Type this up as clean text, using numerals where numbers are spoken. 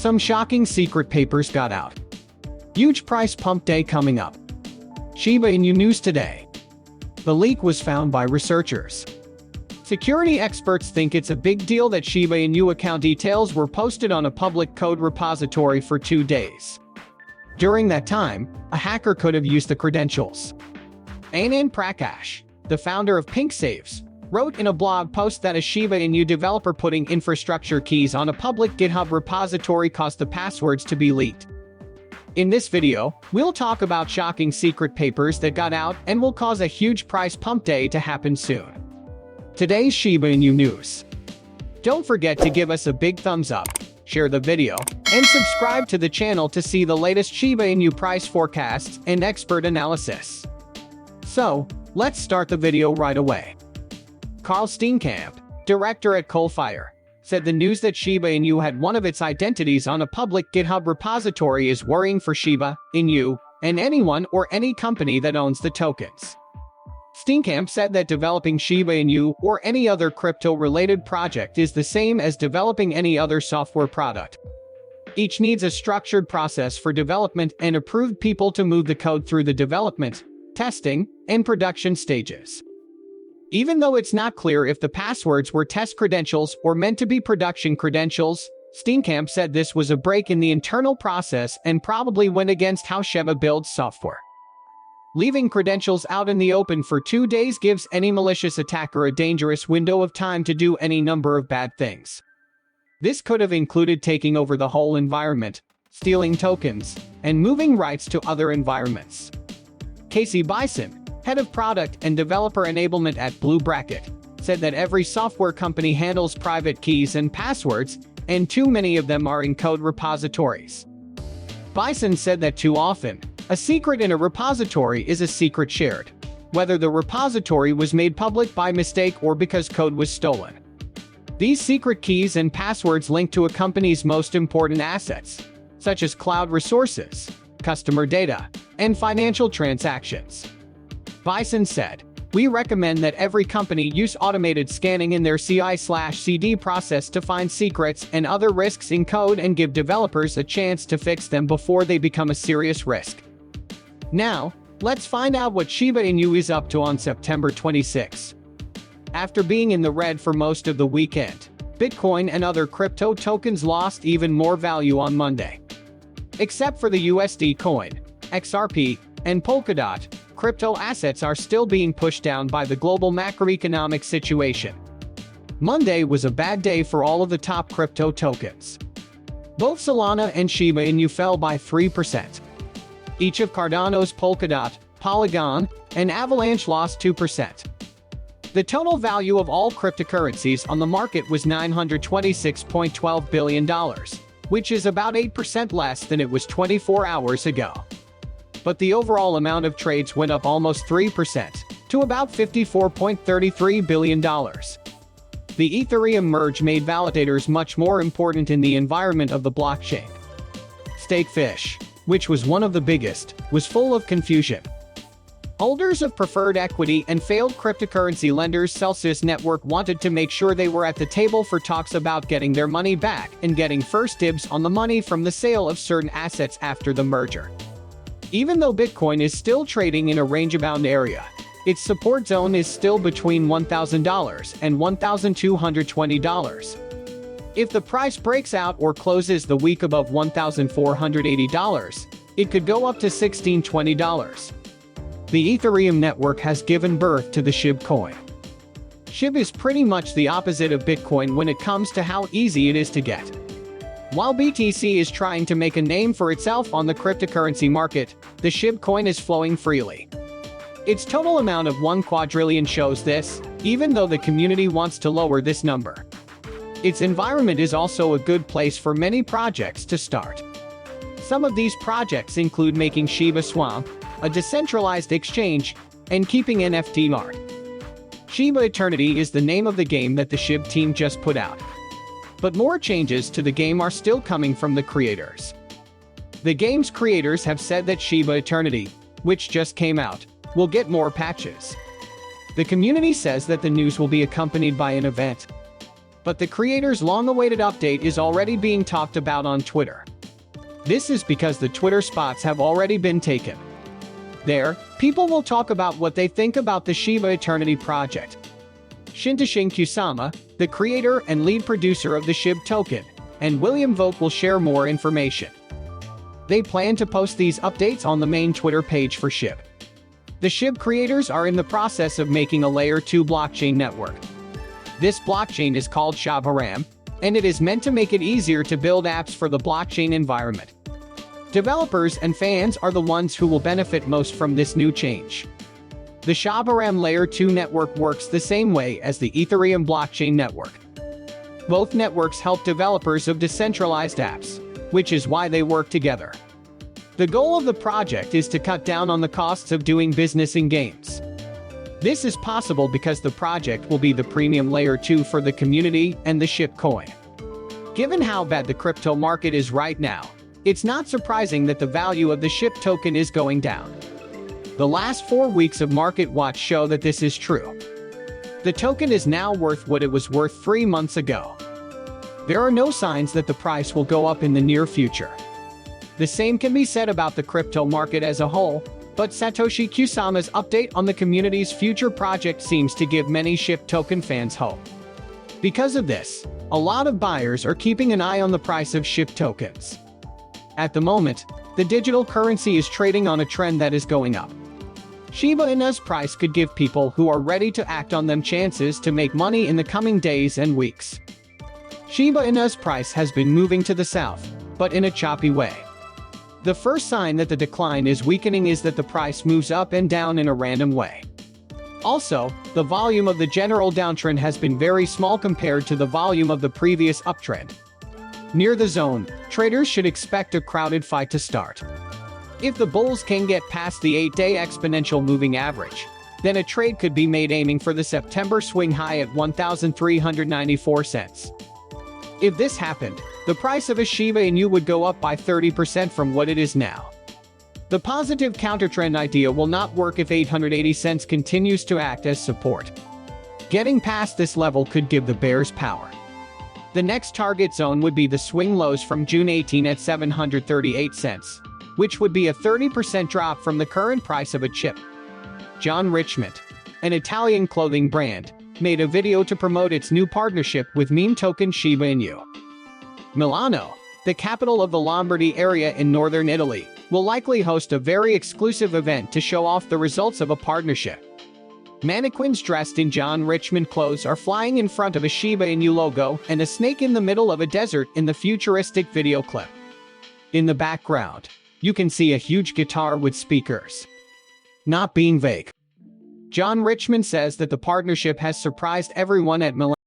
Some shocking secret papers got out. Huge price pump day coming up. Shiba Inu news today. The leak was found by researchers. Security experts think it's a big deal that Shiba Inu account details were posted on a public code repository for 2 days. During that time, a hacker could have used the credentials. Anand Prakash, the founder of PinkSaves, wrote in a blog post that a Shiba Inu developer putting infrastructure keys on a public GitHub repository caused the passwords to be leaked. In this video, we'll talk about shocking secret papers that got out and will cause a huge price pump day to happen soon. Today's Shiba Inu news. Don't forget to give us a big thumbs up, share the video, and subscribe to the channel to see the latest Shiba Inu price forecasts and expert analysis. So, let's start the video right away. Carl Steenkamp, director at Coalfire, said the news that Shiba Inu had one of its identities on a public GitHub repository is worrying for Shiba Inu and anyone or any company that owns the tokens. Steenkamp said that developing Shiba Inu or any other crypto-related project is the same as developing any other software product. Each needs a structured process for development and approved people to move the code through the development, testing, and production stages. Even though it's not clear if the passwords were test credentials or meant to be production credentials, Steenkamp said this was a break in the internal process and probably went against how Shiba builds software. Leaving credentials out in the open for 2 days gives any malicious attacker a dangerous window of time to do any number of bad things. This could have included taking over the whole environment, stealing tokens, and moving rights to other environments. Casey Bison, head of product and developer enablement at Blue Bracket, said that every software company handles private keys and passwords, and too many of them are in code repositories. Bison said that too often, a secret in a repository is a secret shared, whether the repository was made public by mistake or because code was stolen. These secret keys and passwords link to a company's most important assets, such as cloud resources, customer data, and financial transactions. Bison said, "We recommend that every company use automated scanning in their CI/CD process to find secrets and other risks in code and give developers a chance to fix them before they become a serious risk." Now, let's find out what Shiba Inu is up to on September 26. After being in the red for most of the weekend, Bitcoin and other crypto tokens lost even more value on Monday. Except for the USD coin, XRP, and Polkadot, crypto assets are still being pushed down by the global macroeconomic situation. Monday was a bad day for all of the top crypto tokens. Both Solana and Shiba Inu fell by 3%. Each of Cardano's Polkadot, Polygon, and Avalanche lost 2%. The total value of all cryptocurrencies on the market was $926.12 billion, which is about 8% less than it was 24 hours ago. But the overall amount of trades went up almost 3%, to about $54.33 billion. The Ethereum merge made validators much more important in the environment of the blockchain. Stakefish, which was one of the biggest, was full of confusion. Holders of preferred equity and failed cryptocurrency lenders Celsius Network wanted to make sure they were at the table for talks about getting their money back and getting first dibs on the money from the sale of certain assets after the merger. Even though Bitcoin is still trading in a range-bound area, its support zone is still between $1,000 and $1,220. If the price breaks out or closes the week above $1,480, it could go up to $1,620. The Ethereum network has given birth to the Shib coin. Shib is pretty much the opposite of Bitcoin when it comes to how easy it is to get. While BTC is trying to make a name for itself on the cryptocurrency market, the Shib coin is flowing freely. Its total amount of 1 quadrillion shows this, even though the community wants to lower this number. Its environment is also a good place for many projects to start. Some of these projects include making Shiba Swamp, a decentralized exchange, and keeping NFT art. Shiba Eternity is the name of the game that the Shib team just put out. But more changes to the game are still coming from the creators. The game's creators have said that Shiba Eternity, which just came out, will get more patches. The community says that the news will be accompanied by an event. but the creator's long-awaited update is already being talked about on Twitter. This is because the Twitter spots have already been taken. There, people will talk about what they think about the Shiba Eternity project. Shintoshin Kusama, the creator and lead producer of the Shib token, and William Vogt will share more information. They plan to post these updates on the main Twitter page for Shib. The Shib creators are in the process of making a Layer 2 blockchain network. This blockchain is called Shib, and it is meant to make it easier to build apps for the blockchain environment. Developers and fans are the ones who will benefit most from this new change. The Shib Layer 2 network works the same way as the Ethereum blockchain network. Both networks help developers of decentralized apps, which is why they work together. The goal of the project is to cut down on the costs of doing business in games. This is possible because the project will be the premium Layer 2 for the community and the Shib coin. Given how bad the crypto market is right now, it's not surprising that the value of the Shib token is going down. The last 4 weeks of Market Watch show that this is true. The token is now worth what it was worth 3 months ago. There are no signs that the price will go up in the near future. The same can be said about the crypto market as a whole, but Satoshi Kusama's update on the community's future project seems to give many Shib token fans hope. Because of this, a lot of buyers are keeping an eye on the price of Shib tokens. At the moment, the digital currency is trading on a trend that is going up. Shiba Inu's price could give people who are ready to act on them chances to make money in the coming days and weeks. Shiba Inu's price has been moving to the south, but in a choppy way. The first sign that the decline is weakening is that the price moves up and down in a random way. Also, the volume of the general downtrend has been very small compared to the volume of the previous uptrend. Near the zone, traders should expect a crowded fight to start. If the bulls can get past the 8-day exponential moving average, then a trade could be made aiming for the September swing high at 1,394 cents. If this happened, the price of a Shiba Inu would go up by 30% from what it is now. The positive countertrend idea will not work if 880 cents continues to act as support. Getting past this level could give the bears power. The next target zone would be the swing lows from June 18 at 738 cents, which would be a 30% drop from the current price of a chip. John Richmond, an Italian clothing brand, made a video to promote its new partnership with meme token Shiba Inu. Milano, the capital of the Lombardy area in northern Italy, will likely host a very exclusive event to show off the results of a partnership. Mannequins dressed in John Richmond clothes are flying in front of a Shiba Inu logo and a snake in the middle of a desert in the futuristic video clip. In the background, you can see a huge guitar with speakers. Not being vague, John Richmond says that the partnership has surprised everyone at Milano.